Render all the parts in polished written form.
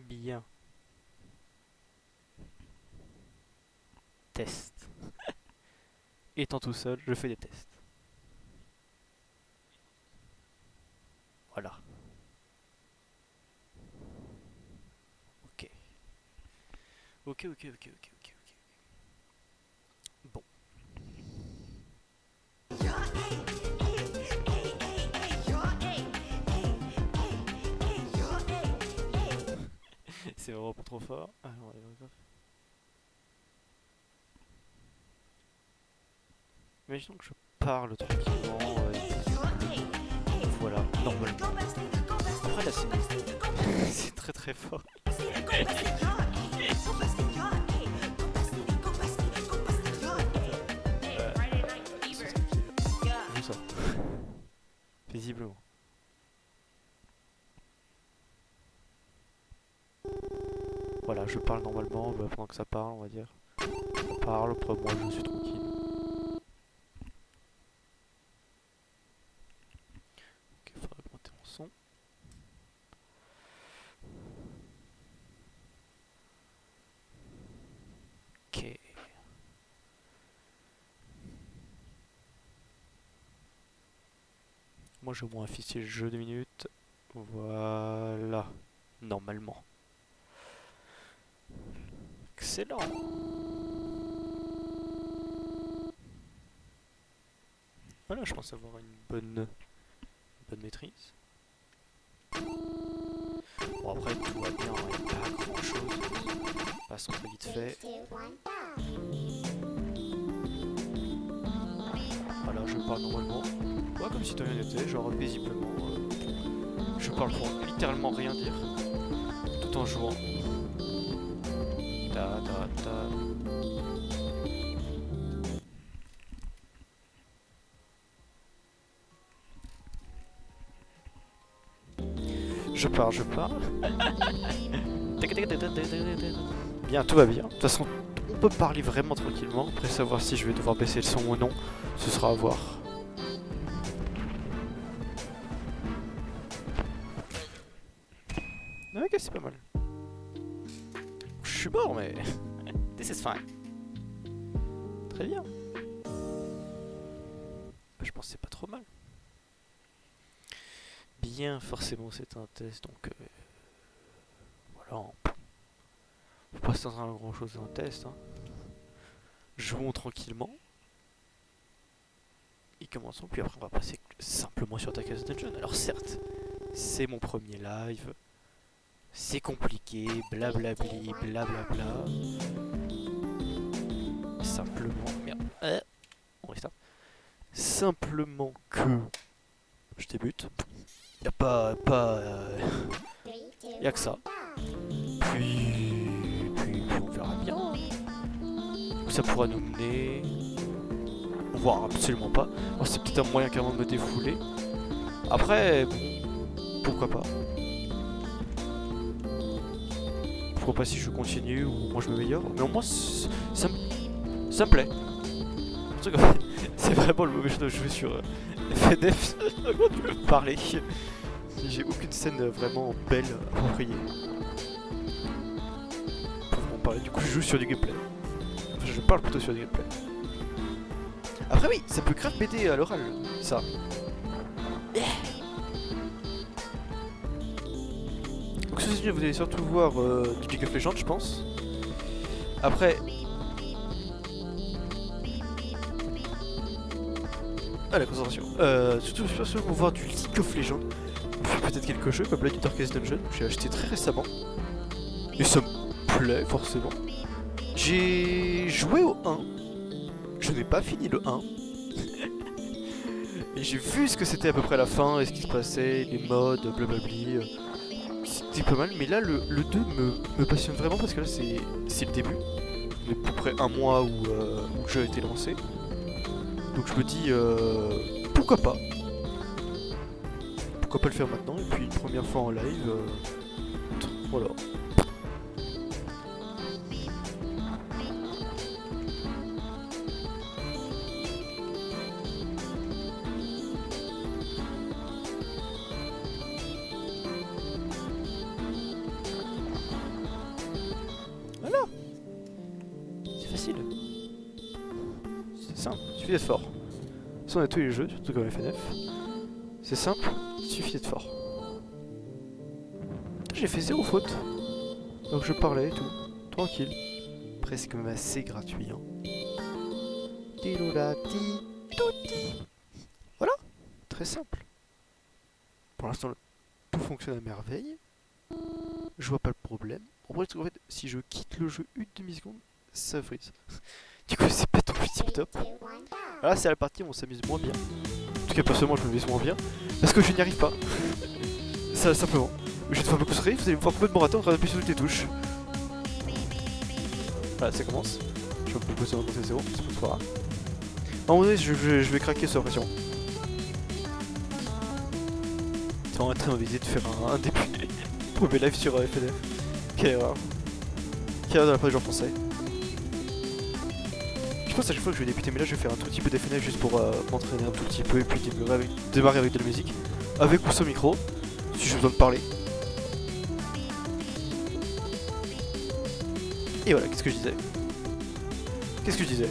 Bien. Test. Étant tout seul, je fais des tests. Voilà. Ok. Ok. Bon. C'est vraiment pas trop fort. Alors, imaginons que je parle tranquillement. Voilà, normalement. Après là, c'est très très fort. Vu ça. Paisiblement. Voilà, je parle normalement pendant que ça parle, on va dire. Ça parle, après moi je suis tranquille. Ok, il faudra augmenter mon son. Ok. Moi j'ai au moins affiché le jeu 2 minutes. Voilà. Normalement. Excellent. Voilà, je pense avoir une bonne maîtrise. Bon après tout va bien, il n'y a pas grand chose. Passons très vite fait. Voilà, je parle normalement. Ouais, comme si de rien n'était, genre paisiblement. Je parle pour littéralement rien dire. Tout en jouant. Ta ta ta. Je parle. Bien, tout va bien. De toute façon, on peut parler vraiment tranquillement. Après savoir si je vais devoir baisser le son ou non, ce sera à voir. Ok, c'est pas mal. Je suis mort, mais... This is fine. Très bien. Je pense que c'est pas trop mal. Bien, forcément, c'est un test, donc... voilà. Faut pas s'attendre à grand chose dans un test. Hein. Jouons tranquillement. Et commençons, puis après on va passer simplement sur Darkest Dungeon. Alors certes, c'est mon premier live. C'est compliqué, blablabli, blablabla. Simplement... Merde. On restart. Simplement que... Je débute. Y'a y'a que ça. Puis on verra bien. Où ça pourra nous mener. Voire absolument pas. Oh, c'est peut-être un moyen carrément de me défouler. Après, pourquoi pas. Pourquoi pas si je continue ou moi je m'améliore. Mais au moins, ça me plaît. C'est vraiment le mauvais jeu de jouer sur FNF. Comment tu veux parler? J'ai aucune scène vraiment belle, appropriée. Pour vraiment parler. Du coup, je joue sur du gameplay. Enfin, je parle plutôt sur du gameplay. Après, oui, ça peut grave m'aider à l'oral, ça. Donc, ceci dit, vous allez surtout voir du League of Legends, je pense. Après. Ah, la concentration. Surtout pour voir du League of Legends. Puis peut-être quelques jeux comme là du Darkest Dungeon que j'ai acheté très récemment. Et ça me plaît forcément. J'ai joué au 1. Je n'ai pas fini le 1. Et j'ai vu ce que c'était à peu près la fin et ce qui se passait, les modes, blablabli. C'était pas mal, mais là le 2 me passionne vraiment parce que là c'est le début. Il y a à peu près un mois où le jeu a été lancé. Donc je me dis pourquoi pas. Pourquoi pas le faire maintenant et puis une première fois en live. Voilà. simple, il suffit d'être fort. Ça on a tous les jeux, surtout comme FNF. C'est simple, il suffit d'être fort. J'ai fait 0 faute. Donc je parlais et tout, tranquille. Presque même assez gratuit. Hein. Voilà, très simple. Pour l'instant, tout fonctionne à merveille. Je vois pas le problème. En vrai, en fait, si je quitte le jeu une demi-seconde, ça freeze. Du coup, c'est pas tout tip top. Là, c'est la partie où on s'amuse moins bien. En tout cas, personnellement, je m'amuse moins bien. Parce que je n'y arrive pas. Ça, simplement. Je vais te faire me concentrer, vous allez me voir complètement rater en train d'appuyer sur toutes les touches. Voilà, ça commence. Je vais me poser en côté 0, c'est pas trop grave. À un moment donné, je vais craquer sous la pression. C'est vraiment très envie de faire un début. Premier live sur FNF. Quelle erreur. Quelle erreur de la part des gens français. Je pense à chaque fois que je vais débuter, mais là je vais faire un tout petit peu d'FNF juste pour m'entraîner un tout petit peu et puis démarrer avec de la musique. Avec ou sans micro, si j'ai besoin de parler. Et voilà, qu'est-ce que je disais? Qu'est-ce que je disais?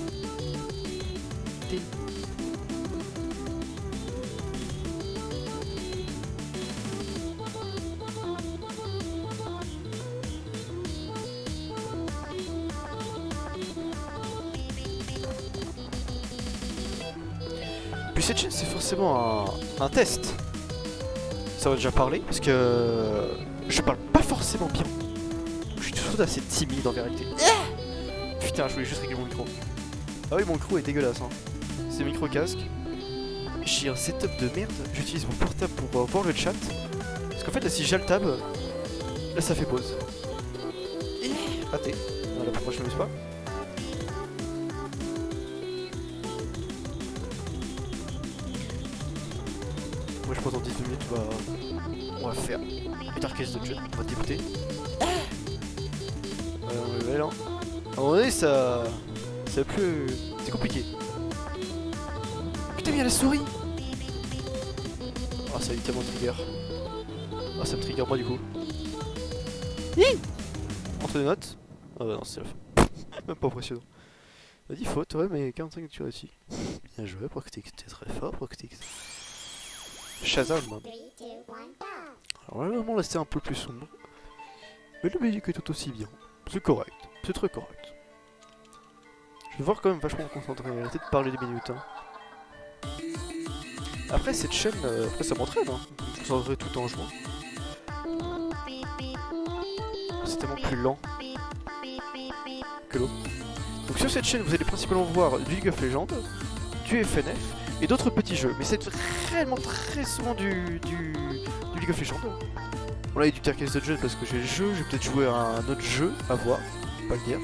Puis cette chaîne c'est forcément un test. Ça va déjà parler parce que je parle pas forcément bien. Je suis toujours assez timide en vérité. Putain, je voulais juste régler mon micro. Ah oui, mon micro est dégueulasse. Hein. C'est micro casque. J'ai un setup de merde. J'utilise mon portable pour voir le chat. Parce qu'en fait, là, si j'altab, là, ça fait pause. Raté. Voilà pourquoi je m'amuse pas. Moi, je pense dans 10 minutes, on va faire une Darkest Dungeon. On va débuter. On level, hein. À un moment donné, ça. C'est plus. C'est compliqué. Putain, mais il y a la souris! Ah, ça a tellement trigger. Ah, ça me trigger moi du coup. Entre les notes. Ah, bah non, c'est la fin. Même pas impressionnant. Vas-y, faute, ouais, mais 45 tu réussis. Bien joué, Proctix, t'es très fort, Proctix. Shazam. Alors là, vraiment, là, c'était un peu plus sombre. Mais la musique est tout aussi bien. C'est correct, c'est très correct. Je vais devoir quand même vachement me concentrer, arrêter de parler des minutes. Hein. Après cette chaîne, après ça m'entraîne, hein. Je me concentrerai tout en jouant. C'est tellement plus lent que l'autre. Donc sur cette chaîne, vous allez principalement voir du League of Legends, du FNF et d'autres petits jeux. Mais c'est réellement très souvent du League of Legends. Bon là il y a du Darkest Dungeon parce que j'ai le jeu, je vais peut-être jouer à un autre jeu, à voir, pas le dire.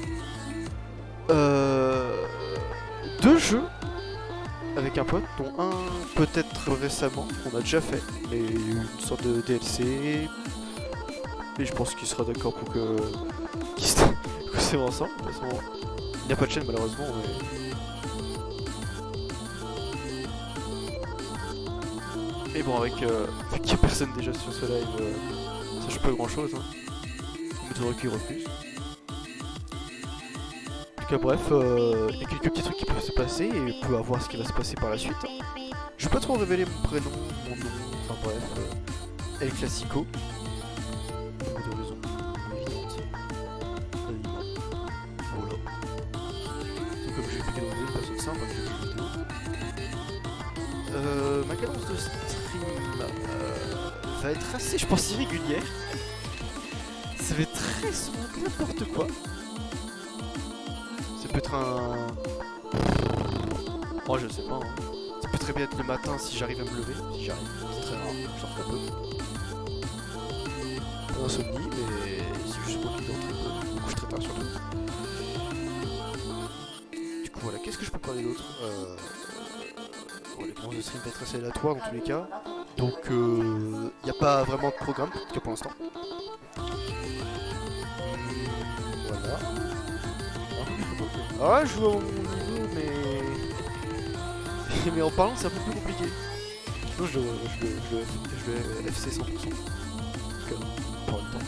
2 jeux avec un pote, dont un peut-être récemment, qu'on a déjà fait, et une sorte de DLC. Et je pense qu'il sera d'accord pour que c'est ensemble. De toute façon, il n'y a pas de chaîne malheureusement. Mais bon, avec vu qu'il n'y a personne déjà sur ce live, ça change pas grand chose. Hein. On m'étonnerait qu'il refuse. En tout cas, bref, il y a quelques petits trucs qui peuvent se passer et on peut voir ce qui va se passer par la suite. Je vais pas trop révéler mon prénom, mon nom, enfin bref, El Classico. Pour des raisons évidentes. Voilà. C'est comme j'ai expliqué dans la vidéo, pas ça simple, j'ai jeux vidéo. Ma cadence de stream va être assez, je pense, irrégulière. Ça va être très souvent n'importe quoi. Ça peut être un... Moi je sais pas, hein. Ça peut très bien être le matin si j'arrive à me lever, si j'arrive, c'est très rare, j'en fais un peu. Pas d'insomnie, mais c'est juste moi qui dors très peu, je me couche très tard surtout. Du coup voilà, qu'est-ce que je peux parler d'autre bon, les commences de stream vont être assez aléatoires dans tous les cas, donc il n'y a pas vraiment de programme, en tout cas pour l'instant. Voilà. Ah, je joue à mon niveau, mais en parlant, c'est un peu plus compliqué. Sinon, je vais FC 100%. En tout cas, pour le temps.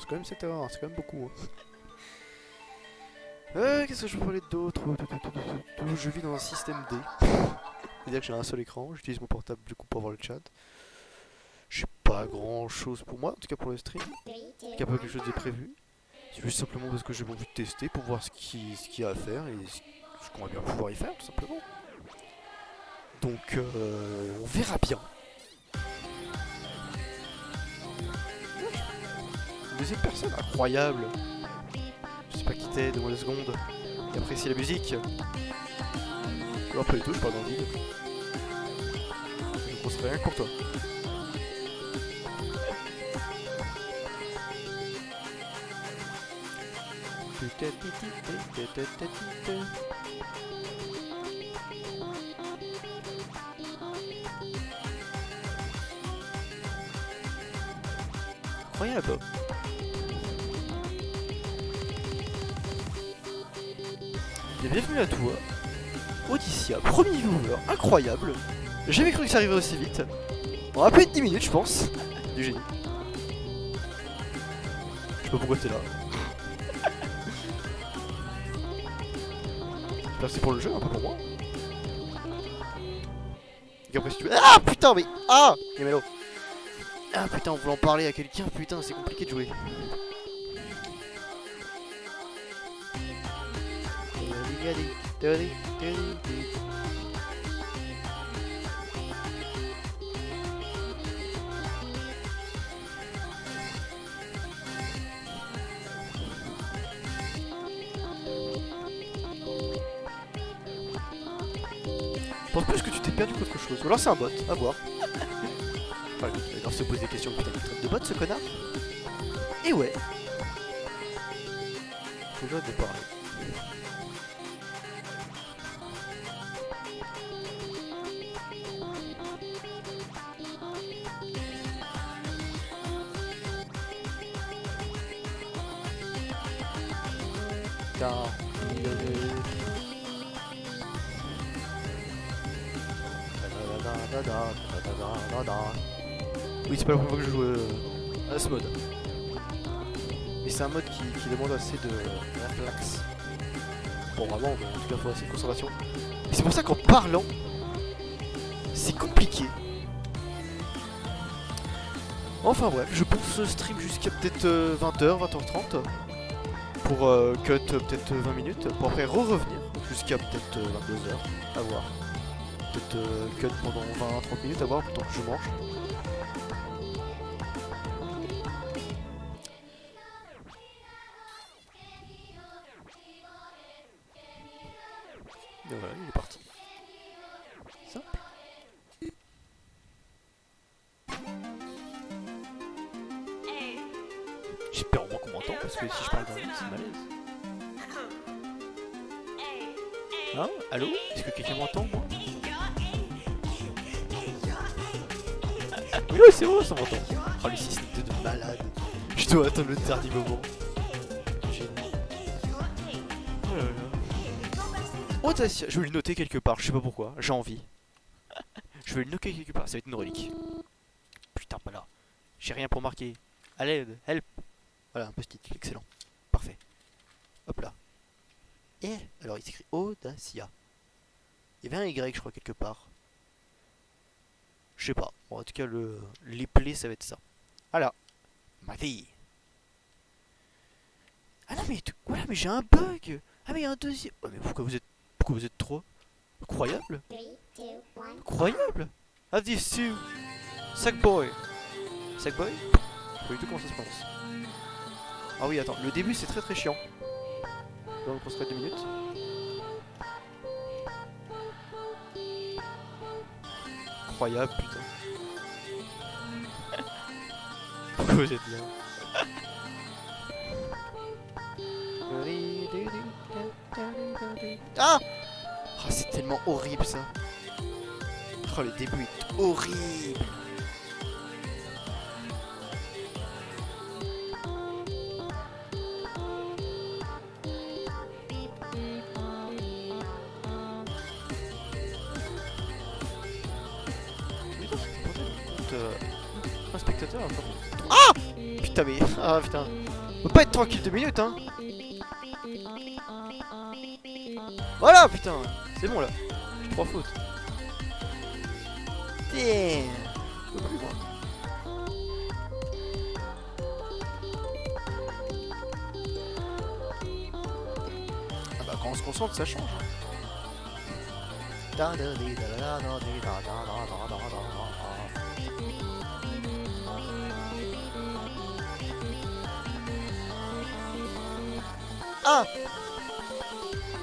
quand même 7 erreurs, c'est quand même beaucoup. Hein. Qu'est-ce que je peux parler d'autre? Je vis dans un système D. C'est-à-dire que j'ai un seul écran, j'utilise mon portable du coup pour voir le chat. J'ai pas grand chose pour moi, en tout cas pour le stream. Il n'y a pas quelque chose de prévu. C'est juste simplement parce que j'ai envie de tester pour voir ce qu'il y a à faire et ce qu'on va bien pouvoir y faire tout simplement. Donc on verra bien. Une deuxième personne, incroyable. Je sais pas qui t'es, donne-moi 2 secondes. Et apprécie la musique. Non, pas du tout, je parle dans le vide. Je ne rien que pour toi. Incroyable. Et bienvenue à toi, Odyssia, premier viewer, incroyable. J'ai jamais cru que ça arriverait aussi vite. On a à peine 10 minutes, je pense. Du génie. Je sais pas pourquoi t'es là. Merci pour le jeu, un peu pour moi. Et après si tu veux... Ah putain mais... Ah Yamello. Ah putain, on voulait en parler à quelqu'un, putain c'est compliqué de jouer. Je pense plus que tu t'es perdu qu'autre chose. Ou alors c'est un bot, à voir. Enfin, il va se poser des questions, putain, il traite de bot ce connard. Et ouais. Faut que j'arrête de parler. Oui, c'est pas la première fois que je joue à ce mode. Mais c'est un mode qui demande assez de réflexe. Bon, vraiment, mais en tout cas, il faut assez de concentration. Et c'est pour ça qu'en parlant, c'est compliqué. Enfin bref, je pousse ce stream jusqu'à peut-être 20h, 20h30. Pour cut peut-être 20 minutes. Pour après revenir jusqu'à peut-être 22h. À voir. Peut-être cut pendant 20-30 minutes, à voir, le temps que je mange. Et voilà, il est parti. Simple. J'espère au moins qu'on m'entend parce que si je parle dans le vide, c'est malaise. Hein? Allô? Est-ce que quelqu'un m'entend, moi? Oui, c'est bon, ça m'entend. Oh, le système de malade. Je dois attendre le dernier moment. Génial. Oh là là. Audacia, je vais le noter quelque part, je sais pas pourquoi, j'ai envie. Je vais le noter quelque part, ça va être une relique. Putain, pas là. J'ai rien pour marquer. À l'aide, help. Voilà, un post-it, excellent. Parfait. Hop là. Et alors il s'écrit Audacia. Il y avait un Y, je crois, quelque part. Je sais pas. Bon, en tout cas, les plaies, ça va être ça. Voilà. Ma fille. Ah non, mais voilà, mais j'ai un bug. Ah, mais il y a un deuxième. Oh, mais pourquoi vous êtes trop incroyable? Incroyable. Have this too. Sackboy. Sackboy? Je sais pas du tout comment ça se prononce. Ah oui, attends. Le début, c'est très chiant. Donc, on se fait 2 minutes. Incroyable, putain. Pourquoi vous êtes là? Ah! Oh, c'est tellement horrible ça. Oh, le début est horrible. Un spectateur. Ah! Putain mais... Ah putain. On peut pas être tranquille 2 minutes, hein. Voilà, putain. C'est bon, là. J'ai 3 fautes. Damn. Je peux plus, moi. Ah bah, quand on se concentre, ça change. Ah,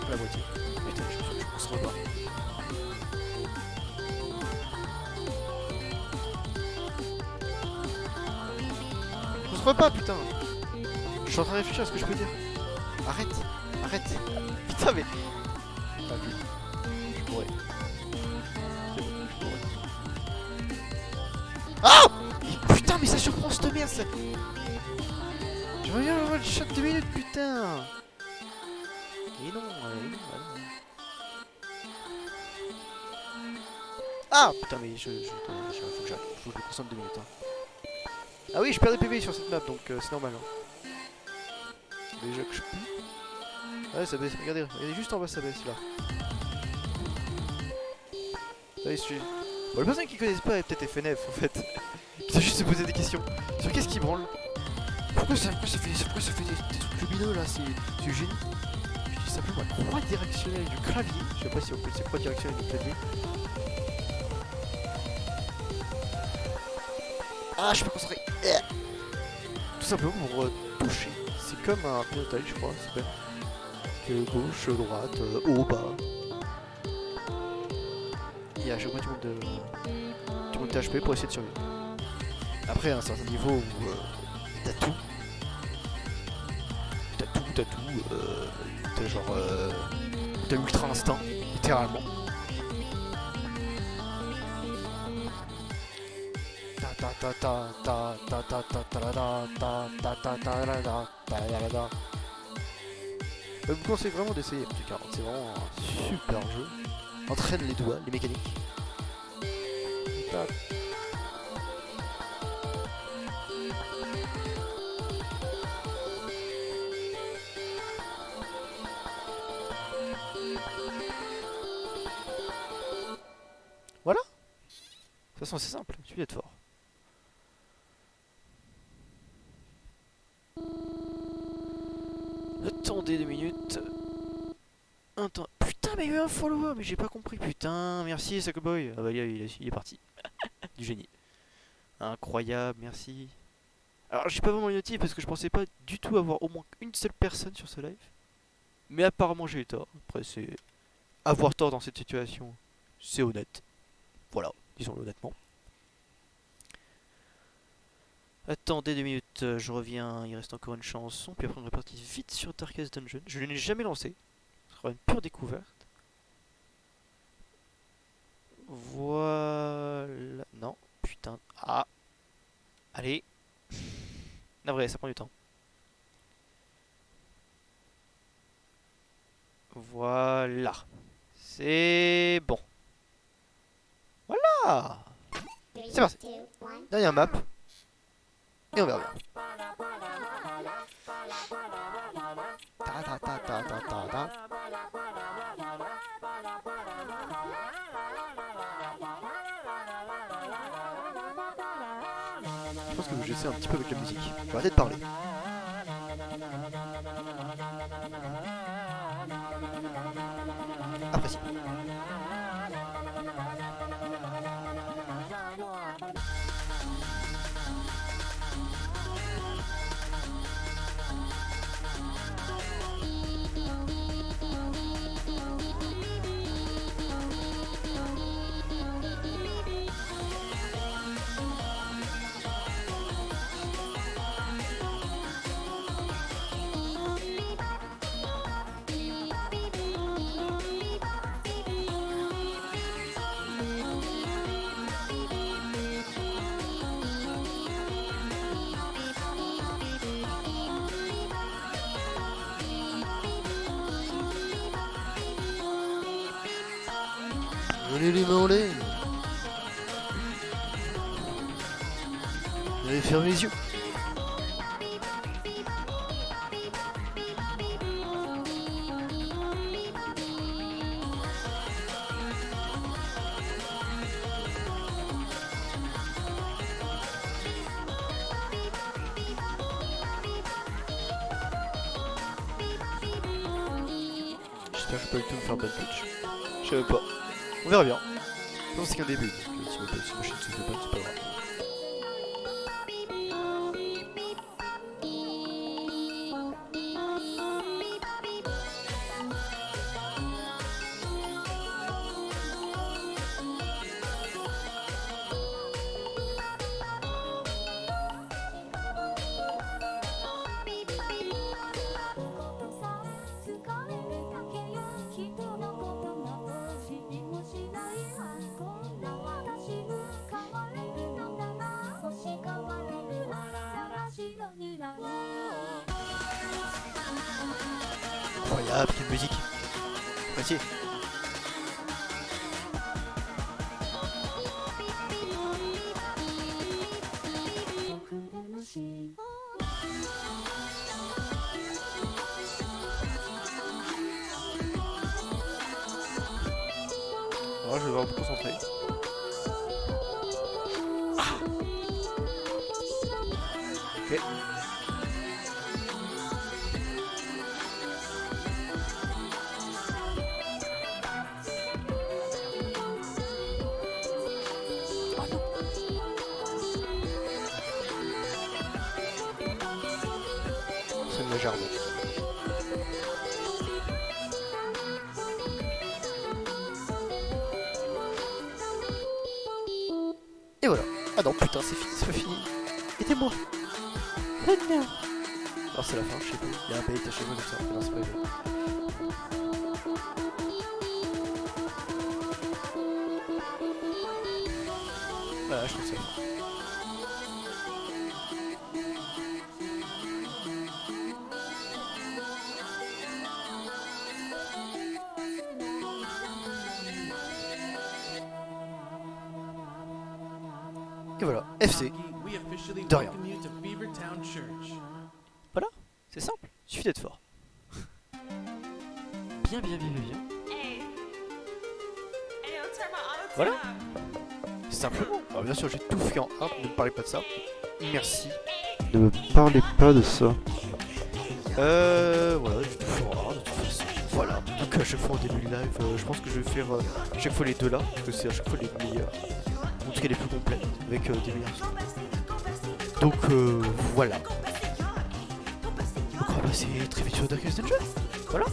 la moitié. Putain, je concentre pas. Je concentre pas, putain. Je suis en train de réfléchir à ce que je peux dire. Arrête, arrête. Putain, mais... Ah, vu. Je pourrais. C'est bon, je pourrais. Ah, putain, mais ça surprend cette merde, ça. Je reviens le shot 2 minutes, putain. Et non, allez. Ah, putain, mais faut que je me concentre 2 minutes. Hein. Ah oui, je perds des PV sur cette map, donc c'est normal. Hein. Déjà que je pue. Ouais, ça baisse, regardez juste en bas, ça baisse là. Allez, suis. Bon, les personnes qui connaissent pas peut-être FNF en fait, qui doivent juste se poser des questions sur qu'est-ce qui branle. Pourquoi ça fait des trucs lumineux là, c'est du génie. Je dis simplement la croix directionnelle du clavier. Je sais pas si on peut dire croix directionnelle du clavier. Ah, je suis pas concentré. Tout simplement pour toucher. C'est comme un pilotage, je crois, ça s'appelle. Gauche, droite, haut, bas. Et à chaque fois tu montes de HP pour essayer de survivre. Après à un certain niveau où t'as tout. T'as genre t'as l'ultra instinct, littéralement. Je vous conseille vraiment d'essayer MT40, c'est vraiment un super jeu. Entraîne les doigts, les mécaniques. Voilà. De toute façon c'est simple, il suffit d'être fort. Attendez 2 minutes. Attends. Putain, mais il y a eu un follower, mais j'ai pas compris. Putain, merci Sakoboy. Ah bah il est parti. Du génie. Incroyable, merci. Alors j'ai pas vraiment une notif parce que je pensais pas du tout avoir au moins une seule personne sur ce live. Mais apparemment j'ai eu tort. Après c'est... Avoir tort dans cette situation, c'est honnête. Voilà, disons-le honnêtement. Attendez 2 minutes, je reviens, il reste encore une chanson, puis après on repartit vite sur Darkest Dungeon. Je ne l'ai jamais lancé, ce sera une pure découverte. Voilà... Non, putain... Ah. Allez. Non vrai, ça prend du temps. Voilà. C'est bon. Voilà. C'est parti. Dernière map. Et on verra bien. Je pense que j'essaie un petit peu avec la musique. Je vais arrêter de parler. Apprécie. Allez les mains, je vais fermer les yeux. j'espère que je peux pas du tout me faire ban Twitch. Je savais pas. On verra bien. Non, c'est qu'un début. Donc, si ma chaîne se fait ban, c'est pas grave. Incroyable, quelle musique. Merci. Alors, je vais devoir me concentrer. Ah. Ok. C'est légèrement. Et voilà. Ah non, putain, c'est fini, c'est pas fini. Aidez-moi. Oh non. Alors c'est la fin, je sais pas. Il y a un bait à chaque fois comme ça. Non, c'est pas grave. Voilà, je trouve ça. Et voilà, FC. De rien. Voilà, c'est simple, il suffit d'être fort. Bien. Voilà. Simplement. Alors bien sûr, j'ai tout fait en 1, ne me parlez pas de ça. Merci. Ne me parlez pas de ça. Voilà, j'ai tout fait en 1 de toute façon. Voilà, donc à chaque fois en début de live, je pense que je vais faire à chaque fois les deux là, parce que c'est à chaque fois les meilleurs. En tout cas les plus complètes, avec des meilleurs sons. Donc voilà. Donc on va passer très vite sur Darkest Dungeon. Voilà.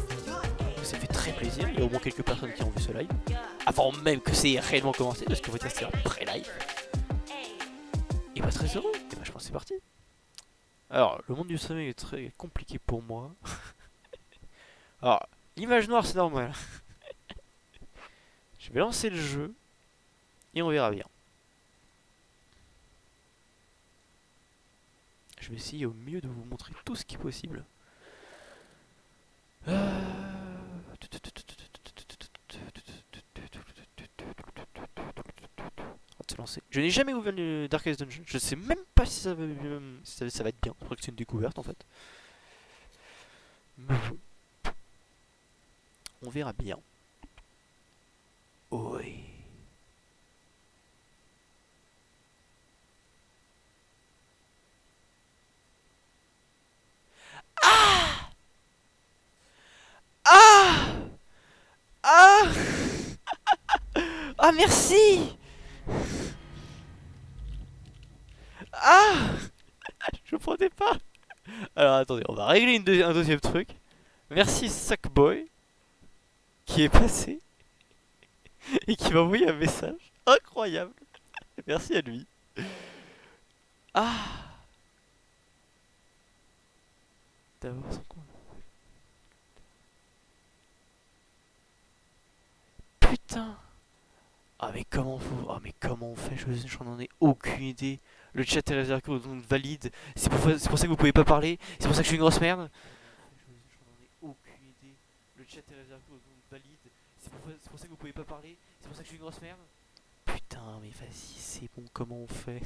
Ça fait très plaisir, il y a au moins quelques personnes qui ont vu ce live. Avant même que c'est réellement commencé, parce que vous testez un pré-live. Et bah très heureux, et bah je pense que c'est parti. Alors, le monde du streaming est très compliqué pour moi. Alors, l'image noire c'est normal. Je vais lancer le jeu, et on verra bien. Je vais essayer au mieux de vous montrer tout ce qui est possible. On va se lancer. Je n'ai jamais ouvert le Darkest Dungeon. Je sais même pas si ça va, ça va être bien. Je crois que c'est une découverte en fait. Mais on verra bien. Oui. Ah! Ah! Ah! Ah merci! Ah! Je comprenais pas. Alors attendez, on va régler un deuxième truc. Merci Sackboy qui est passé et qui m'a envoyé un message incroyable. Merci à lui. Ah! D'abord son compte. Putain! Ah mais comment on fait? J'en ai aucune idée. Le chat est réservé aux zones valides. C'est pour ça que vous pouvez pas parler. C'est pour ça que je suis une grosse merde. J'en ai aucune idée. Le chat est réservé aux zones valides. C'est pour ça que vous pouvez pas parler. C'est pour ça que je suis une grosse merde. Putain, mais vas-y, c'est bon, comment on fait?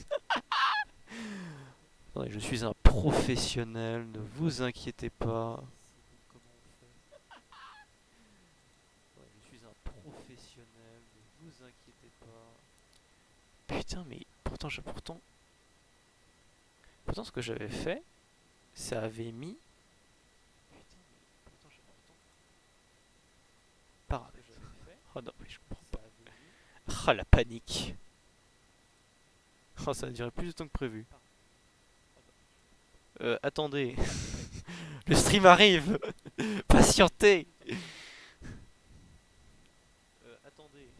Attendez, je suis un professionnel, ne vous inquiétez pas. Je suis un professionnel, ne vous inquiétez pas. Putain, mais pourtant ce que j'avais fait, ça avait mis. Putain, mais pourtant j'avais pourtant. Oh non, mais je comprends pas. Ah, la panique. Oh, ça a duré plus de temps que prévu. Attendez. Le stream arrive. Patientez. Attendez.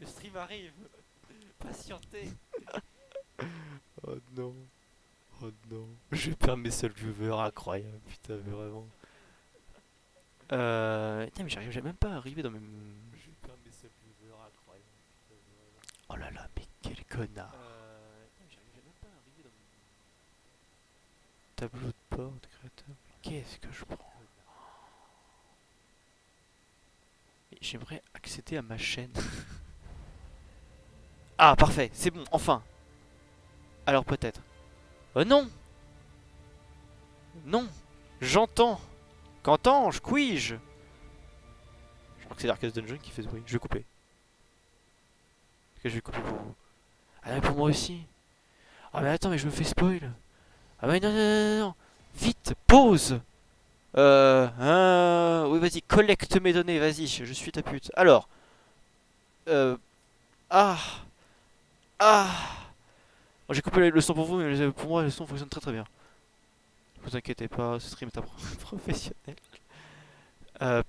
Le stream arrive. Patientez. Oh non. Oh non. Je vais perdre mes seuls viewers. Incroyable. Putain, mais vraiment. Putain, mais j'arrive même pas à arriver dans mes... Je vais perdre mes seuls viewers. Incroyable. Oh là là, mais quel connard. Putain, mais j'arrive même pas à arriver dans mes... Tableau de bord de créateur. Qu'est-ce que je prends? Mais j'aimerais accéder à ma chaîne. Ah, parfait, c'est bon, enfin. Alors peut-être. Non. Non. J'entends. Qu'entends-je? Puis-je? Je crois que c'est Darkest Dungeon qui fait ce bruit. Je vais couper. Parce que je vais couper pour vous. Ah mais pour moi aussi. Ah mais attends, mais je me fais spoil. Ah mais non, non, non, non, non. Vite, pause. Oui, vas-y, collecte mes données, vas-y, je suis ta pute. Alors, euh, ah, ah. Bon, j'ai coupé le son pour vous, mais pour moi, le son fonctionne très très bien. Ne vous inquiétez pas, ce stream est un professionnel. Euh,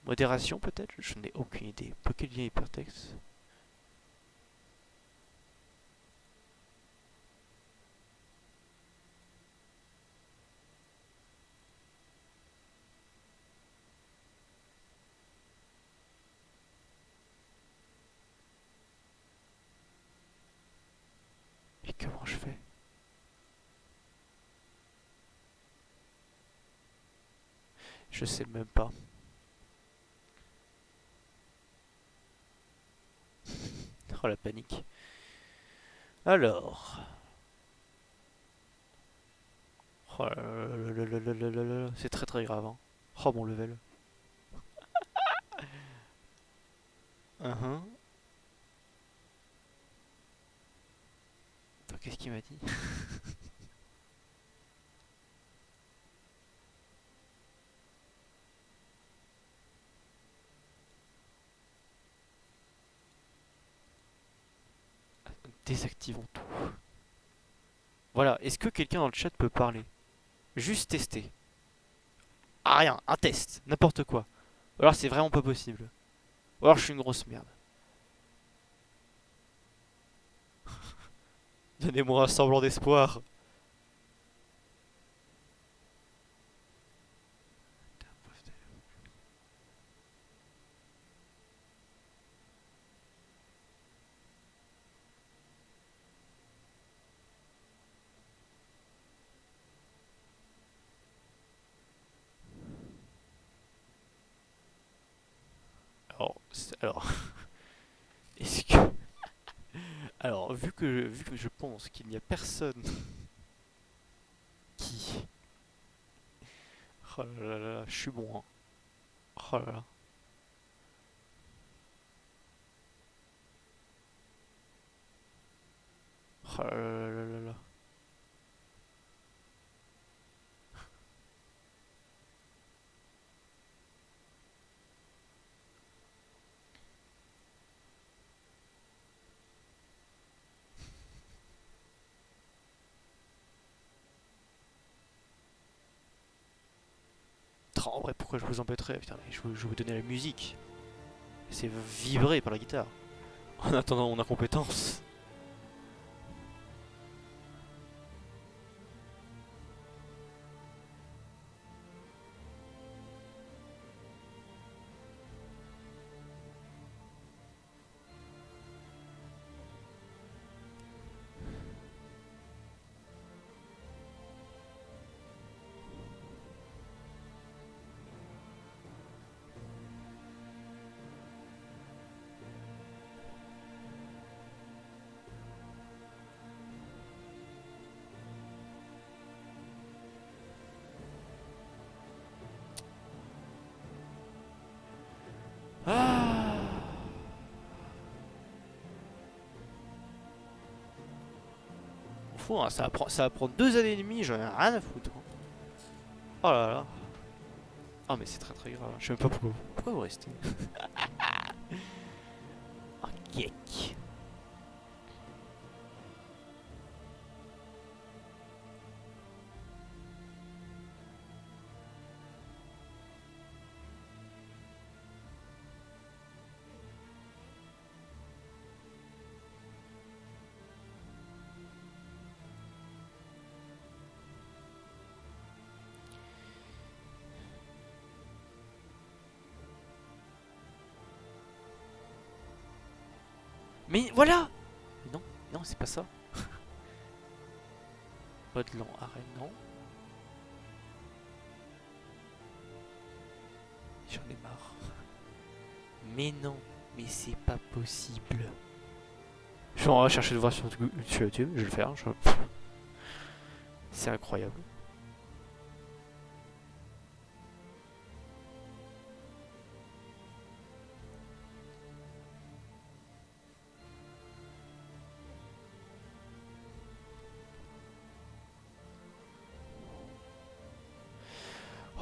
modération peut-être? Je n'ai aucune idée. Quel lien hypertexte? Et comment je fais? Je sais même pas. Oh la panique. Alors. Oh là là là là là là là là. C'est très très grave. Hein. Oh mon level. Attends, qu'est-ce qu'il m'a dit? Désactivons tout. Voilà, est-ce que quelqu'un dans le chat peut parler? Juste tester. Ah rien, un test, n'importe quoi. Ou alors c'est vraiment pas possible. Ou alors je suis une grosse merde. Donnez-moi un semblant d'espoir. Alors, est-ce que... Alors, vu que je pense qu'il n'y a personne qui... Oh là là là, je suis bon, hein. Oh là là. Oh là là là là là. En vrai, pourquoi je vous embêterais? Putain, mais je vais vous donner la musique. C'est vibré par la guitare. En attendant mon incompétence. Ah. Fou, hein, ça va prendre 2 années et demie, j'en ai rien à foutre. Hein. Oh là là. Ah mais c'est très très grave. Je sais même pas pourquoi vous restez. Yek. Mais voilà. Non, non, c'est pas ça. Mode lent, arrête, non. J'en ai marre. Mais non, mais c'est pas possible. Je vais en chercher de voir sur YouTube, je vais le faire. C'est incroyable.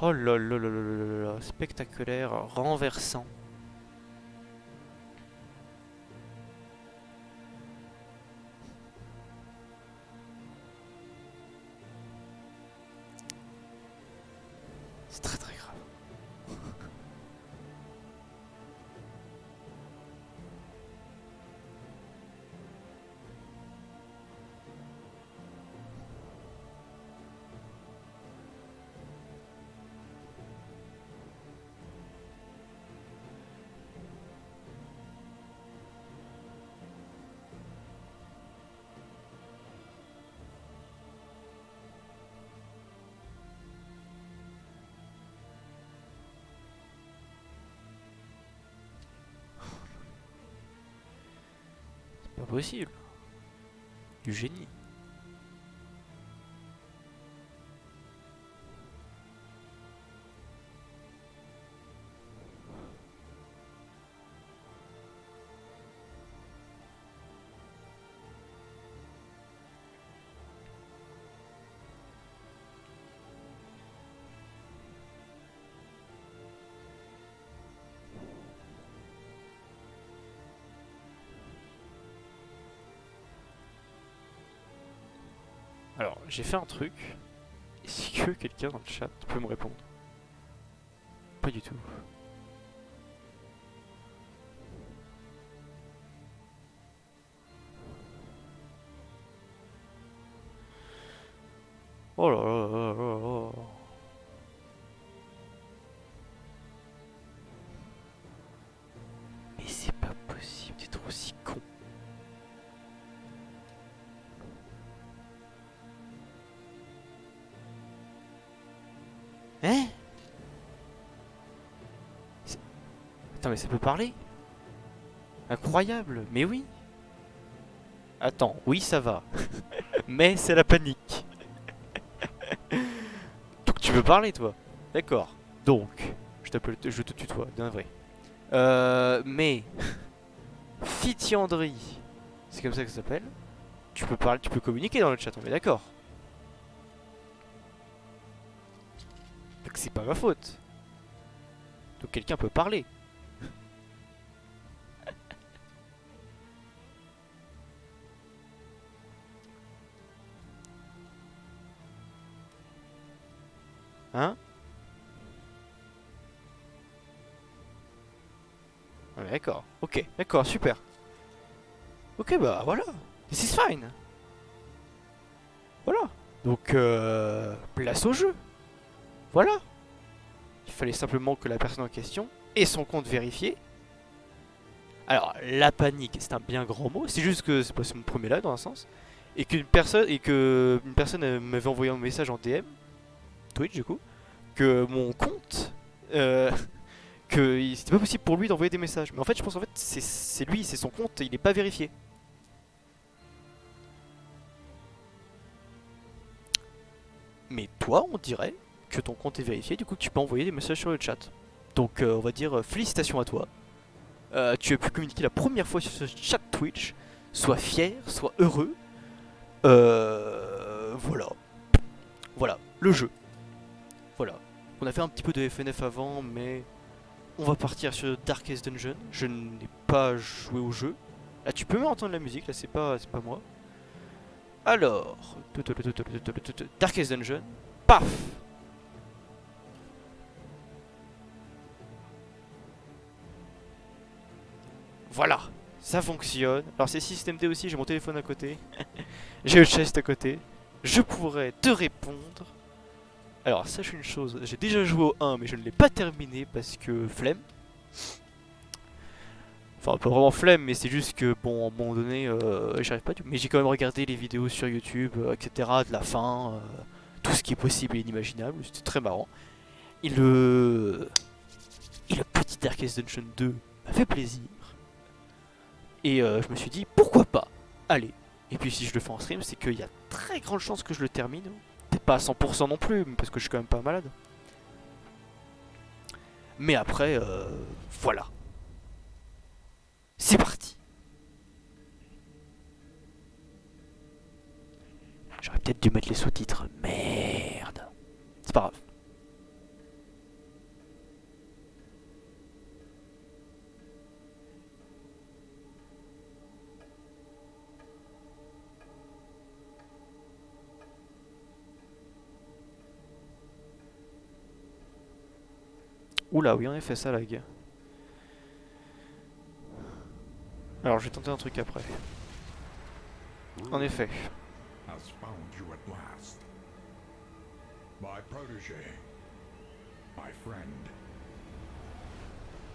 Oh là là là là là là, spectaculaire, renversant. C'est très très grave. Pas possible. Du génie. Alors, j'ai fait un truc. Est-ce que quelqu'un dans le chat peut me répondre? Pas du tout. Oh là là là là là. Mais c'est pas possible d'être aussi con. Hein? Attends, mais ça peut parler? Incroyable, mais oui. Attends, oui ça va. Mais c'est la panique. Donc tu veux parler toi? D'accord. Donc, je te tutoie, d'un vrai. Mais Fitiandry, c'est comme ça que ça s'appelle. Tu peux parler, tu peux communiquer dans le chat, on est d'accord. Donc c'est pas ma faute. Donc quelqu'un peut parler. Hein? Ah, d'accord. Ok, d'accord, super. Ok, bah voilà. This is fine. Voilà. Donc, place au jeu. Voilà. Il fallait simplement que la personne en question ait son compte vérifié. Alors, la panique, c'est un bien grand mot. C'est juste que c'est pas mon premier live dans un sens. Et qu'une personne, m'avait envoyé un message en DM, Twitch du coup, que mon compte, que c'était pas possible pour lui d'envoyer des messages. Mais en fait, je pense en fait c'est lui, c'est son compte, il est pas vérifié. Mais toi, on dirait que ton compte est vérifié, du coup tu peux envoyer des messages sur le chat. Donc on va dire félicitations à toi. Tu as pu communiquer la première fois sur ce chat Twitch. Sois fier, sois heureux. Voilà. Voilà, le jeu. Voilà. On a fait un petit peu de FNF avant, mais on va partir sur Darkest Dungeon. Je n'ai pas joué au jeu. Là, tu peux m'entendre la musique, là, c'est pas moi. Alors, Darkest Dungeon, paf. Voilà, ça fonctionne. Alors c'est système D aussi, j'ai mon téléphone à côté. J'ai le chest à côté. Je pourrais te répondre. Alors sache une chose, j'ai déjà joué au 1 mais je ne l'ai pas terminé parce que flemme. Enfin pas vraiment flemme mais c'est juste que bon à un moment donné j'arrive pas du... Mais j'ai quand même regardé les vidéos sur YouTube etc. de la fin. Tout ce qui est possible et inimaginable. C'était très marrant. Et le petit Darkest Dungeon 2 m'a fait plaisir. Et je me suis dit, pourquoi pas. Allez. Et puis si je le fais en stream, c'est qu'il y a très grande chance que je le termine. Peut-être pas à 100% non plus, parce que je suis quand même pas malade. Mais après, voilà. C'est parti. J'aurais peut-être dû mettre les sous-titres. Merde. C'est pas grave. Oula, oui, en effet, ça lag. Alors, je vais tenter un truc après. En effet. Has found you at last. My protege, my friend.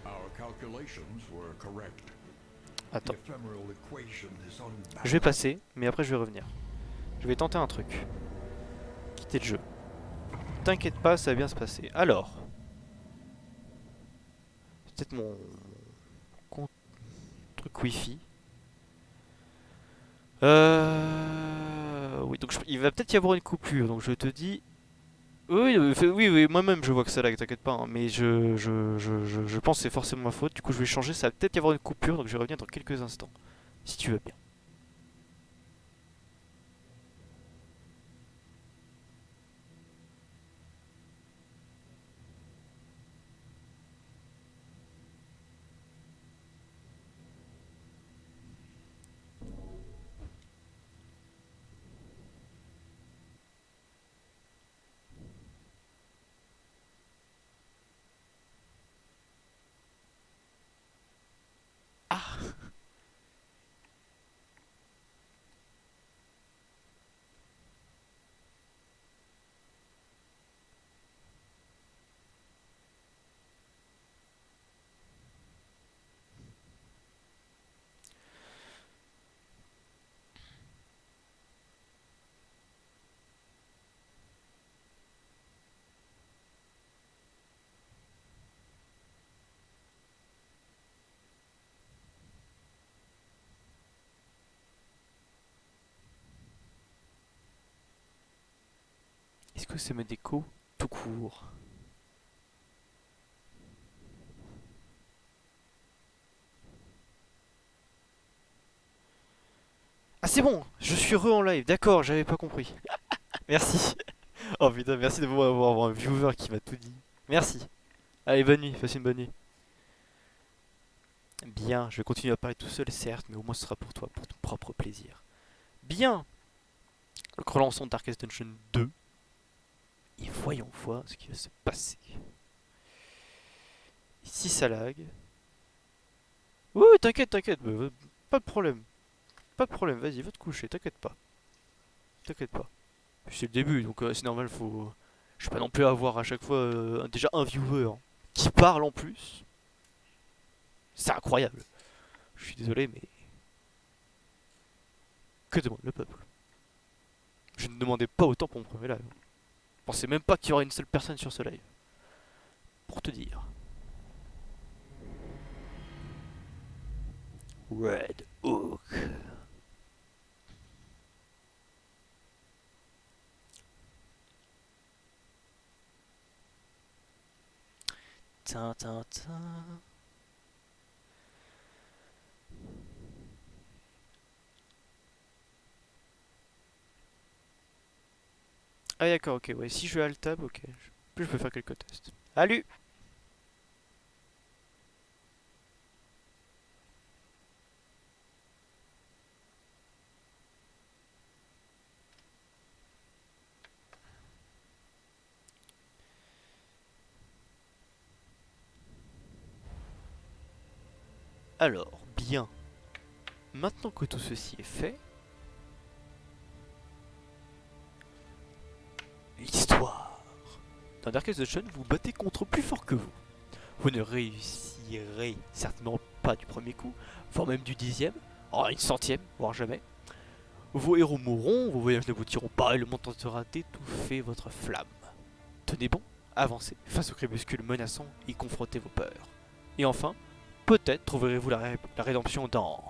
Our calculations were correct. The Attends. ephemeral equation is unbalanced. Je vais passer, mais après je vais revenir. Je vais tenter un truc. Quitter le jeu. T'inquiète pas, ça va bien se passer. Alors. C'est peut-être mon compte truc wifi. Oui, donc il va peut-être y avoir une coupure, donc je te dis... Oui, oui, oui, moi-même je vois que ça lag, t'inquiète pas, hein, mais je pense que c'est forcément ma faute, du coup je vais changer, ça va peut-être y avoir une coupure, donc je vais revenir dans quelques instants, si tu veux bien. Ah! Est-ce que c'est mes déco tout court? Ah c'est bon, je suis en live, d'accord, j'avais pas compris. Merci. Oh putain, merci de avoir un viewer qui m'a tout dit. Merci. Allez, bonne nuit, passe une bonne nuit. Bien, je vais continuer à parler tout seul, certes, mais au moins ce sera pour toi, pour ton propre plaisir. Bien. Donc relançons Darkest Dungeon 2. Et voyons voir ce qui va se passer. Si ça lag. Oui, oui, t'inquiète, t'inquiète. Pas de problème. Pas de problème, vas-y, va te coucher, t'inquiète pas. T'inquiète pas. C'est le début, donc c'est normal, faut... Je vais pas non plus avoir à chaque fois déjà un viewer qui parle en plus. C'est incroyable. Je suis désolé, mais... Que demande le peuple? Je ne demandais pas autant pour mon premier live. Je pensais même pas qu'il y aurait une seule personne sur ce live. Pour te dire. Red Hook. Tin, tin, tin. Ah d'accord, ok, ouais, si je vais alt tab, ok. Je peux faire quelques tests. Salut! Alors, bien. Maintenant que tout ceci est fait, l'histoire. Dans Darkest Dungeon, vous vous battez contre plus fort que vous. Vous ne réussirez certainement pas du premier coup, voire même du 10e, une centième, voire jamais. Vos héros mourront, vos voyages ne vous tireront pas et le monde tentera d'étouffer votre flamme. Tenez bon, avancez face aux crépuscules menaçants et confrontez vos peurs. Et enfin, peut-être trouverez-vous la rédemption dans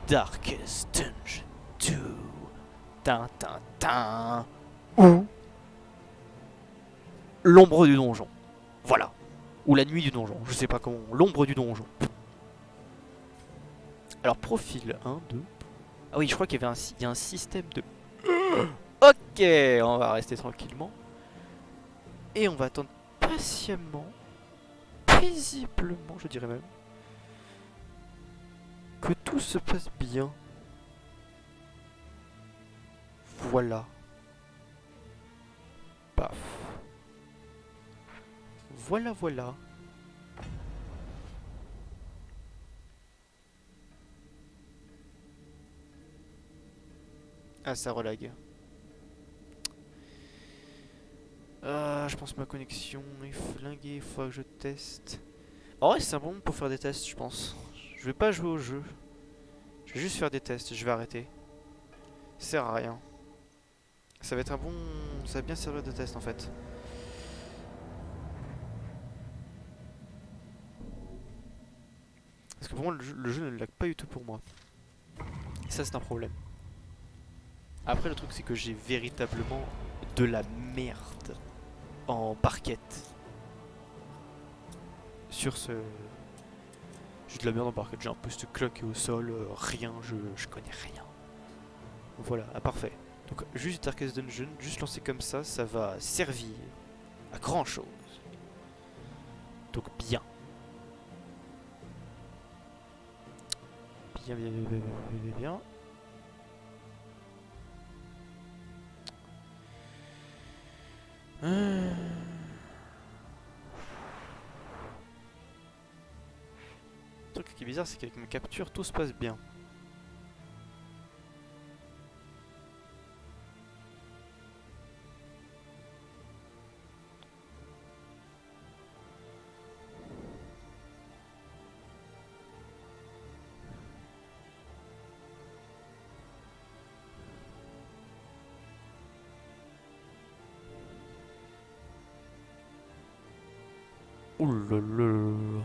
Darkest Dungeon 2. Tin tin tin. Ou l'ombre du donjon. Voilà. Ou la nuit du donjon. Je sais pas comment. L'ombre du donjon. Alors profil 1, 2. Ah oui, je crois qu'il y avait un système de... Ok, on va rester tranquillement. Et on va attendre patiemment, paisiblement, je dirais même, que tout se passe bien. Voilà. Paf. Voilà, voilà. Ah, ça relag. Je pense que ma connexion est flinguée, il faut que je teste. En vrai, c'est un bon moment pour faire des tests, je pense. Je vais pas jouer au jeu. Je vais juste faire des tests, je vais arrêter. Ça sert à rien. Ça va être un bon... Ça va bien servir de test en fait. Parce que pour moi, le jeu ne lag pas du tout pour moi. Et ça, c'est un problème. Après, le truc, c'est que j'ai véritablement de la merde en parquette. Sur ce... J'ai de la merde en parquette, j'ai un post clock au sol, rien, je connais rien. Voilà, parfait. Donc juste Darkest Dungeon, juste lancé comme ça va servir à grand chose. Donc bien. Bien, bien, bien, bien, bien, bien. Le truc qui est bizarre, c'est qu'avec ma capture, tout se passe bien. Ouh là là.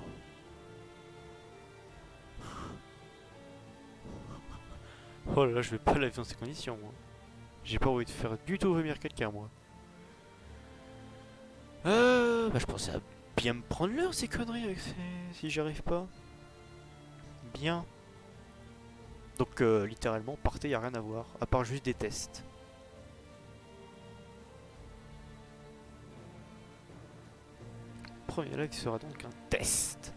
Oh là là, je vais pas la vivre dans ces conditions, moi. J'ai pas envie de faire du tout vomir quelqu'un, moi. Bah je pensais à bien me prendre l'heure, ces conneries, avec si j'y arrive pas. Bien. Donc littéralement, partez, y a rien à voir, à part juste des tests. Premier lag sera donc un test.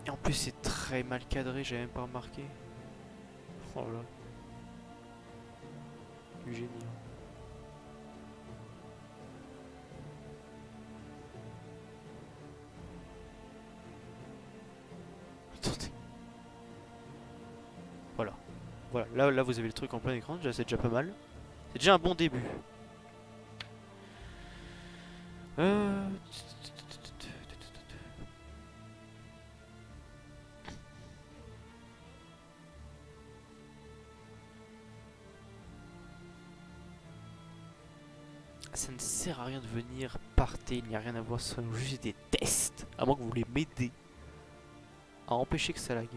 Et en plus c'est très mal cadré, j'avais même pas remarqué. Oh là. Du génie. Attendez. Voilà. Voilà, là vous avez le truc en plein écran, c'est déjà pas mal. C'est déjà un bon début. Ça ne sert à rien de venir, partez, il n'y a rien à voir, ce sont juste des tests. À moins que vous voulez m'aider à empêcher que ça lag.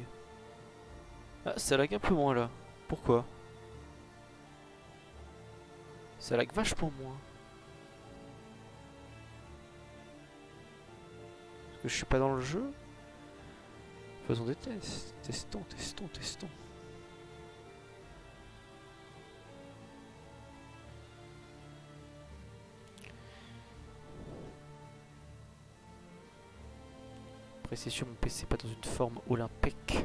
Ah, ça lag un peu moins là. Pourquoi? Ça lag vachement moins. Parce que je suis pas dans le jeu. Faisons des tests. Testons, testons, testons. Après c'est sûr mon PC pas dans une forme olympique.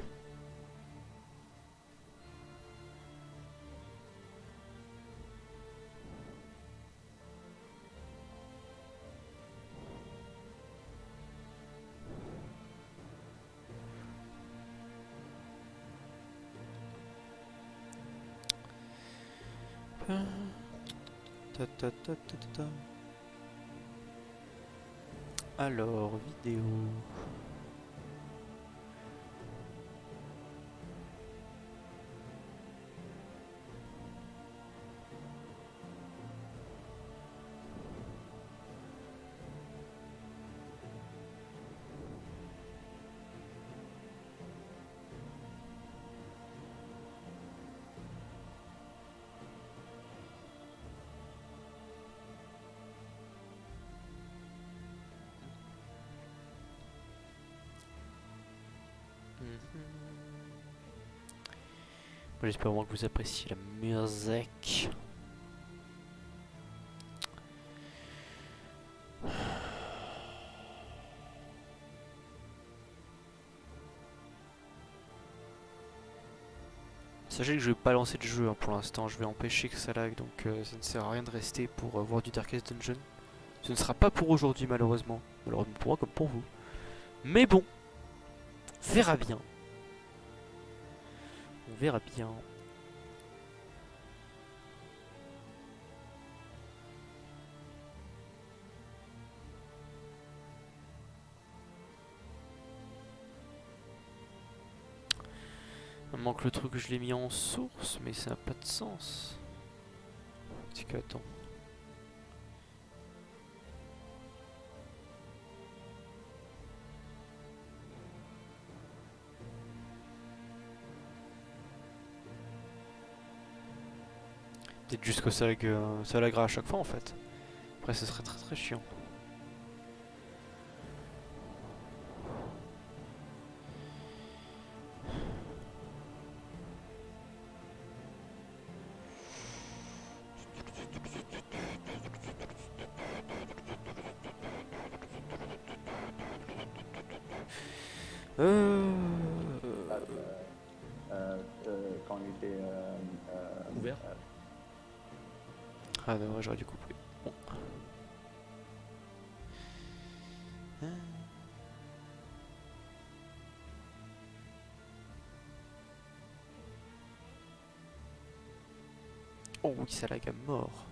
Ta, ta, ta, ta, ta, ta. Alors, vidéo. Bon, j'espère vraiment que vous appréciez la musique. Sachez que je vais pas lancer de jeu hein, pour l'instant, je vais empêcher que ça lag, donc ça ne sert à rien de rester pour voir du Darkest Dungeon. Ce ne sera pas pour aujourd'hui malheureusement, malheureusement pour moi comme pour vous. Mais bon, on verra bien. On verra bien. Il manque le truc que je l'ai mis en source, mais ça n'a pas de sens. C'est que attends. Peut-être juste que ça laguera à chaque fois en fait. Après ce serait très chiant. Quand il était Ouvert. Ah non, j'aurais dû couper. Bon. Oh oui, ça lag à mort.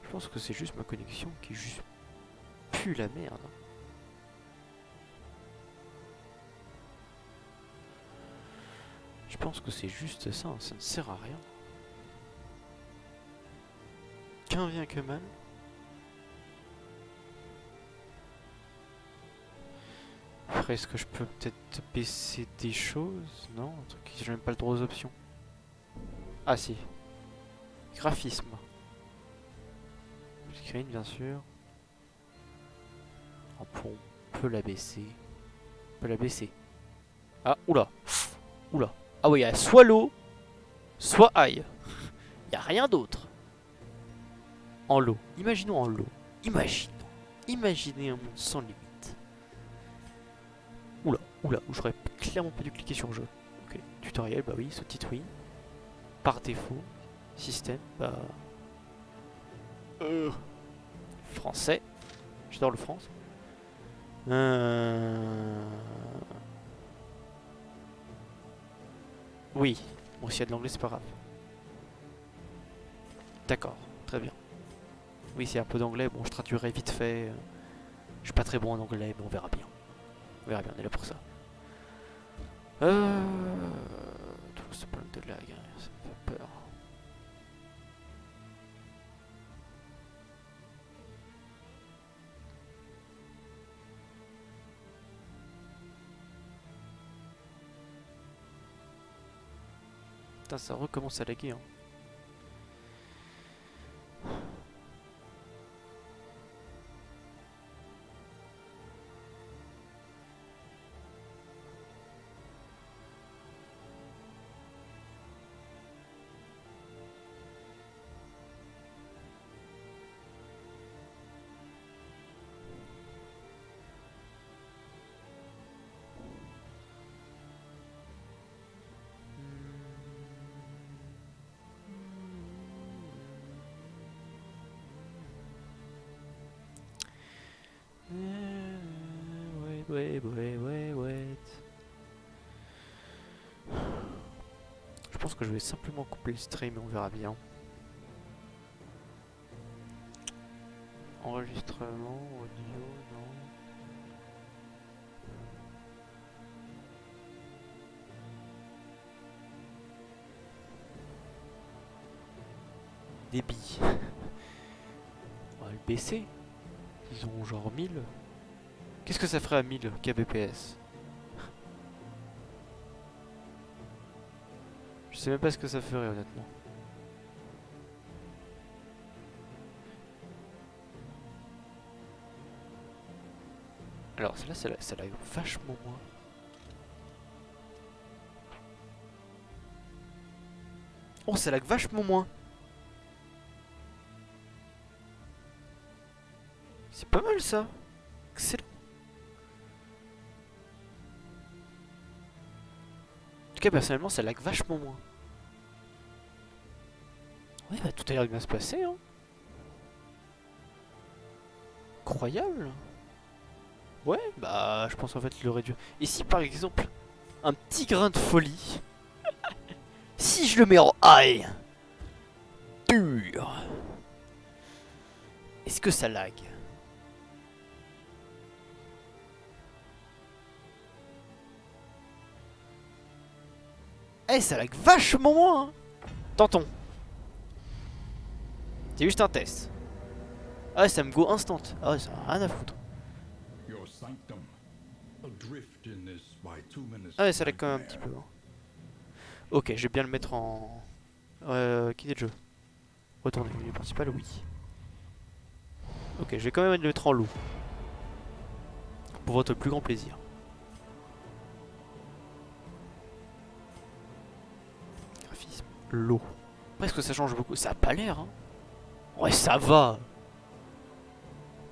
Je pense que c'est juste ma connexion qui juste pue la merde. Je pense que c'est juste ça, ça ne sert à rien. Qu'un vient que mal. Après, est-ce que je peux peut-être baisser des choses? Non, un truc qui j'ai même pas le droit aux options. Ah si. Graphisme. Screen bien sûr. On peut la baisser. On peut la baisser. Ah, oula. Oula. Ah oui, il y a soit l'eau, soit aïe. Il n'y a rien d'autre. En l'eau. Imaginons en l'eau. Imaginons. Imaginez un monde sans limite. Oula, oula, j'aurais clairement pas dû cliquer sur jeu. Ok, tutoriel, bah oui, sous-titre oui. Par défaut, système, bah... Français. J'adore le France. Oui, bon s'il y a de l'anglais c'est pas grave. D'accord, très bien. Oui, s'il y a un peu d'anglais, bon je traduirai vite fait. Je suis pas très bon en anglais, mais on verra bien. On verra bien, on est là pour ça. Tout ce problème de lag, hein, ça me fait peur. Putain, ça recommence à laguer. Hein. ouais. Je pense que je vais simplement couper le stream et on verra bien. Enregistrement, audio, non. Débit. On va le baisser. Disons genre 1000. Qu'est-ce que ça ferait à 1000 kbps? Je sais même pas ce que ça ferait honnêtement. Alors celle-là, ça lag vachement moins. Oh, ça lag vachement moins. C'est pas mal ça. Excellent. En tout cas, personnellement, ça lag vachement moins. Ouais, bah tout a l'air de bien se passer, hein. Incroyable. Ouais, bah je pense en fait le réduire. Ici, par exemple, un petit grain de folie. Si je le mets en high pur, est-ce que ça lag? Eh, ça lag vachement moins, hein. Tentons. C'est juste un test. Ah ouais, ça me go instant. Ah ouais, ça n'a rien à foutre. Ah ouais, ça lag quand même un petit peu, hein. Ok, je vais bien le mettre en... quitter le jeu. Retourner au milieu principal, oui. Ok, je vais quand même le mettre en low. Pour votre plus grand plaisir. Graphisme, low. Presque que ça change beaucoup. Ça a pas l'air, hein. Ouais, ça va.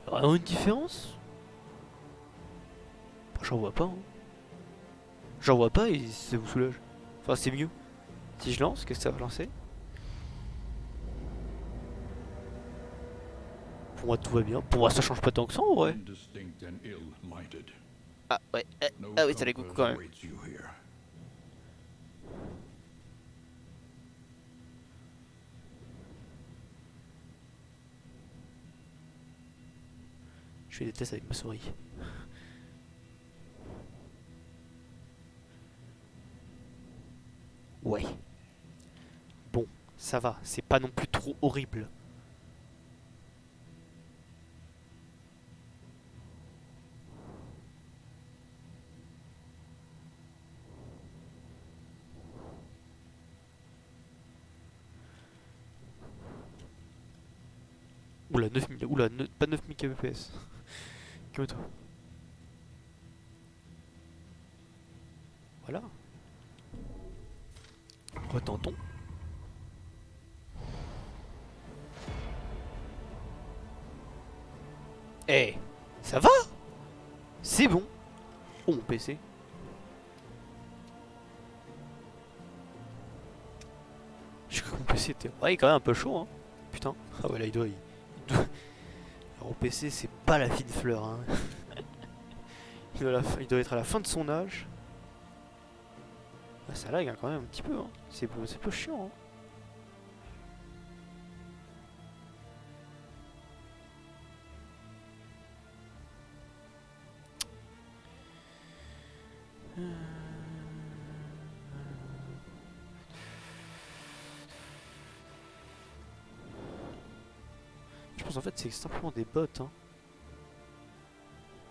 Vraiment une différence? J'en vois pas, hein. J'en vois pas et ça vous soulage. Enfin, c'est mieux. Si je lance, qu'est-ce que ça va lancer? Pour moi, tout va bien. Pour moi, ça change pas tant que ça, en vrai. Ah, ouais. Ah oui, ça les coucou quand même. Je fais des tests avec ma souris. Ouais. Bon, ça va. C'est pas non plus trop horrible. Oula, 9000. Oula, pas 9000 kbps. Calme-toi. Voilà. Retentons. Eh, ça va? C'est bon. Oh, mon PC. Je crois que mon PC était... Ouais, il est quand même un peu chaud, hein. Putain. Ah ouais, là, il doit... Alors, mon PC, c'est pas la fine fleur, hein. Il doit être à la fin de son âge. Ah, ça lag hein, quand même un petit peu, hein. C'est peu chiant, hein. Je pense en fait c'est simplement des bots, hein.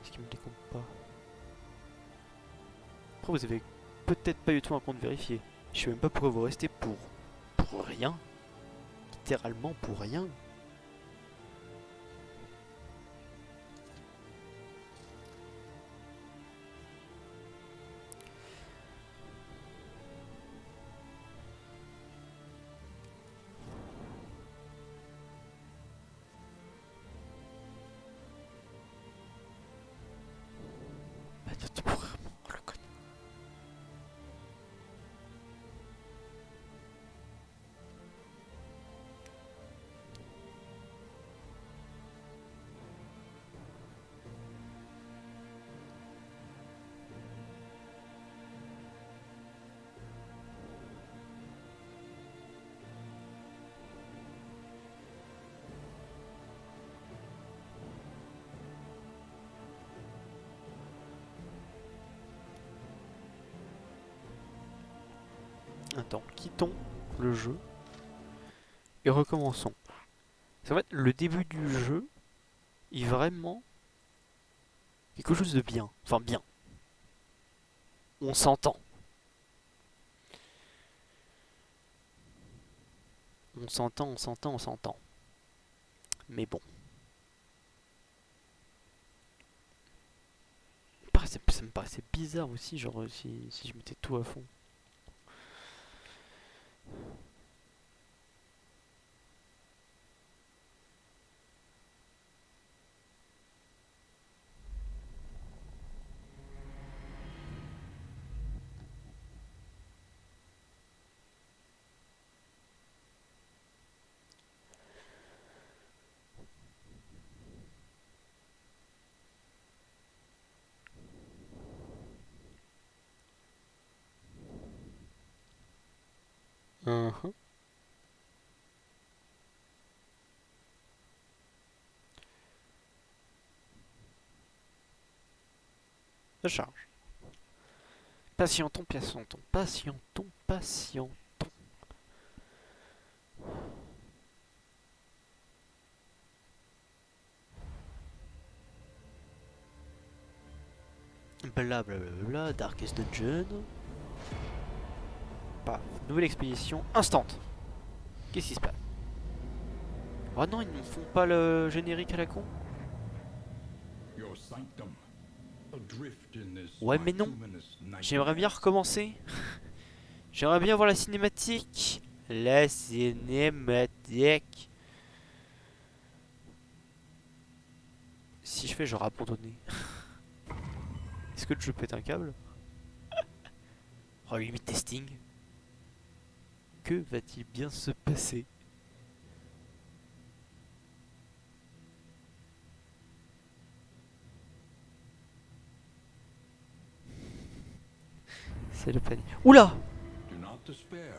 Est-ce qu'ils me décomptent pas? Après vous avez peut-être pas eu tout un compte vérifié. Je sais même pas pourquoi vous restez pour rien. Littéralement pour rien. Bah, tu pourrais vraiment le connaître. Attends, quittons le jeu et recommençons. En fait, le début du jeu est vraiment quelque chose de bien. Enfin, bien. On s'entend. On s'entend, on s'entend, on s'entend. Mais bon. Ça me paraissait bizarre aussi, genre si je mettais tout à fond. Mhm. Ça charge. Patientons, patientons, patientons, patientons. Blablabla, Darkest Dungeon. Paf, nouvelle expédition instant. Qu'est-ce qui se passe? Oh non, ils ne font pas le générique à la con. Your sanctum, adrift in this Ouais, mais non. bituminous J'aimerais bien nightmare. recommencer. J'aimerais bien voir la cinématique. La cinématique. Si je fais genre abandonner. Est-ce que le jeu pète un câble? Oh, limite testing. Que va-t-il bien se passer? C'est le panier. Oula! Do not despair.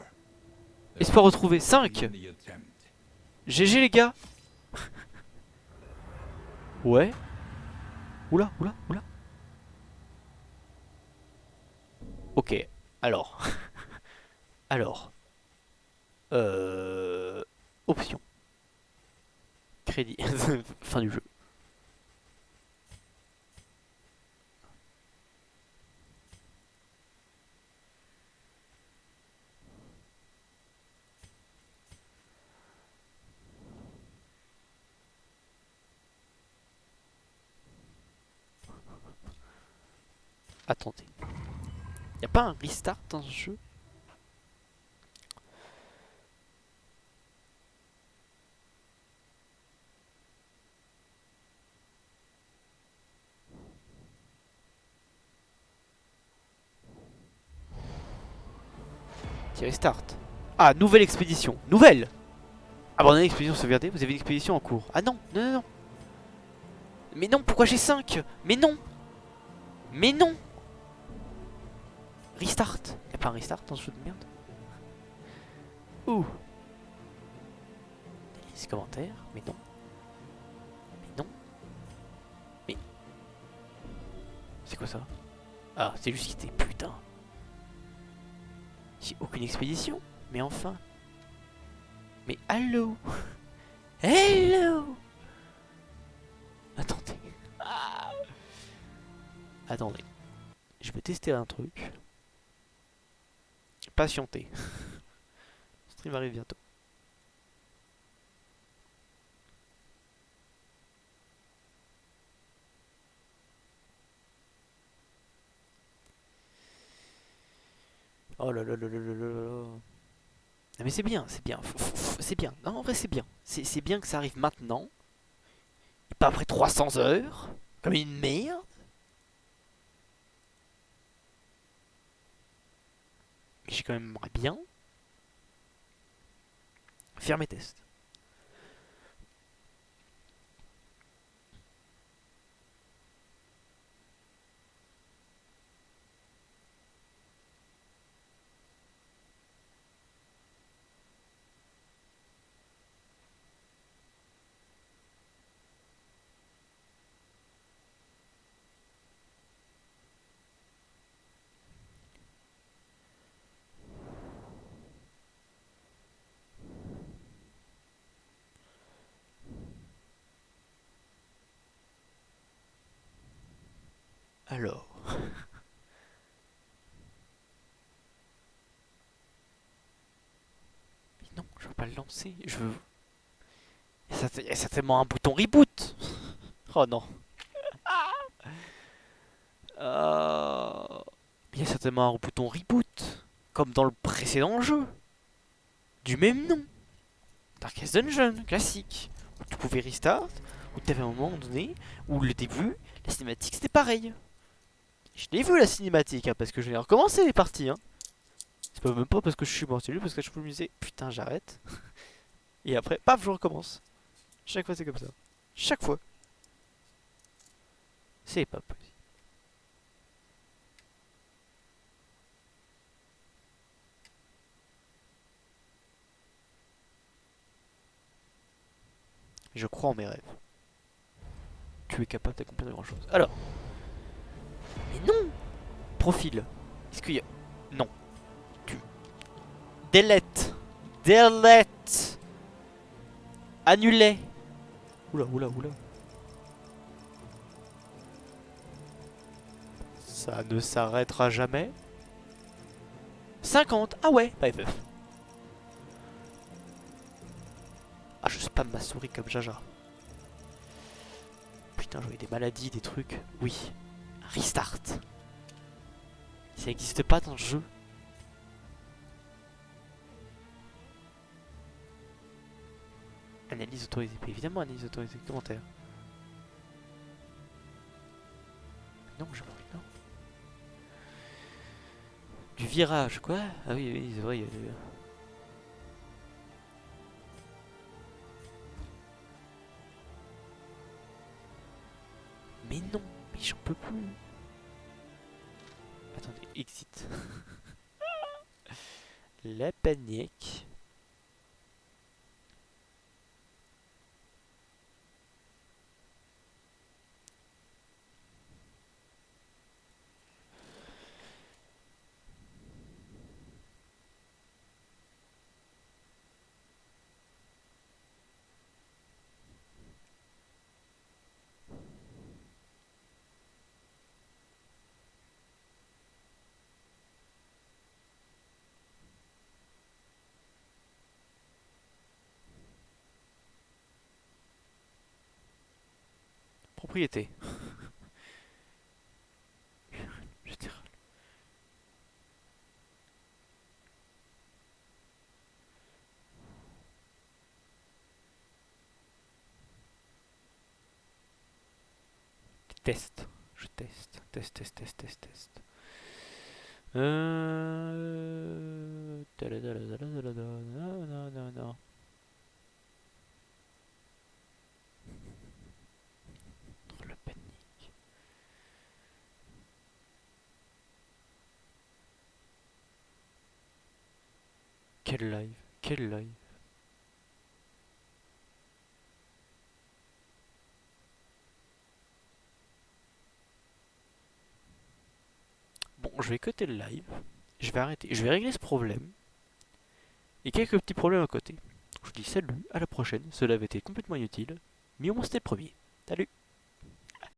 Espoir retrouvé. 5! In the attempt. GG les gars! Ouais. Oula, oula, oula. Ok. Alors. Alors. Option. Crédit. Fin du jeu. Attendez. Y a pas un restart dans ce jeu? Qui restart. Ah, nouvelle expédition. Nouvelle! Abandonnez l'expédition sauvegardée, vous avez une expédition en cours. Ah non, non, non, non. Mais non, pourquoi j'ai 5? Mais non! Mais non! Restart. Y'a pas un restart dans ce jeu de merde? Ouh. Des commentaires, mais non. Mais non. Mais. C'est quoi ça? Ah, c'est juste quitté, putain. J'ai aucune expédition. Mais enfin. Mais allô? Hello! Attendez. Ah. Attendez. Je vais tester un truc. Patienter. Le stream arrive bientôt. Oh là là là là là là là. Non mais c'est bien, c'est bien. C'est bien. Non, en vrai, c'est bien. C'est bien que ça arrive maintenant. Et pas après 300 heures. Comme une merde. Mais j'ai quand même bien faire mes tests. Alors. Mais non, je veux pas le lancer. Je veux. Il y a certainement un bouton reboot. Oh non. Il y a certainement un bouton reboot. Comme dans le précédent jeu. Du même nom. Darkest Dungeon, classique. Où tu pouvais restart. Où tu avais un moment donné. Où le début, la cinématique c'était pareil. Je l'ai vu la cinématique, hein, parce que je l'ai recommencé les parties. Hein. C'est pas même pas parce que je suis mort, c'est juste parce que je me disais putain j'arrête. Et après, paf, je recommence. Chaque fois c'est comme ça. Chaque fois. C'est pas possible. Je crois en mes rêves. Tu es capable d'accomplir de grand chose. Alors. Mais non. Profil. Est-ce qu'il y a... Non. Tu... Delete. Delete. Annuler. Oula, oula, oula. Ça ne s'arrêtera jamais. 50. Ah ouais, pas FF. Ah, je spam ma souris comme Jaja. Putain, j'aurais des maladies, des trucs. Oui. Un restart. Ça n'existe pas dans le jeu. Analyse autorisée. Évidemment, analyse autorisée. Commentaire. Non, j'ai pas envie, non. Du virage, quoi. Ah oui, oui, c'est vrai, il y a du... Mais non, mais j'en peux plus. Attendez, exit. La panique. Propriété. Général. Test. Je teste. Test, test, test, test, test. Non. Oh, la panique. Quel live. Quel live. Bon, je vais cutter le live. Je vais arrêter. Je vais régler ce problème. Et quelques petits problèmes à côté. Je vous dis salut, à la prochaine. Cela avait été complètement inutile. Mais au moins c'était le premier. Salut!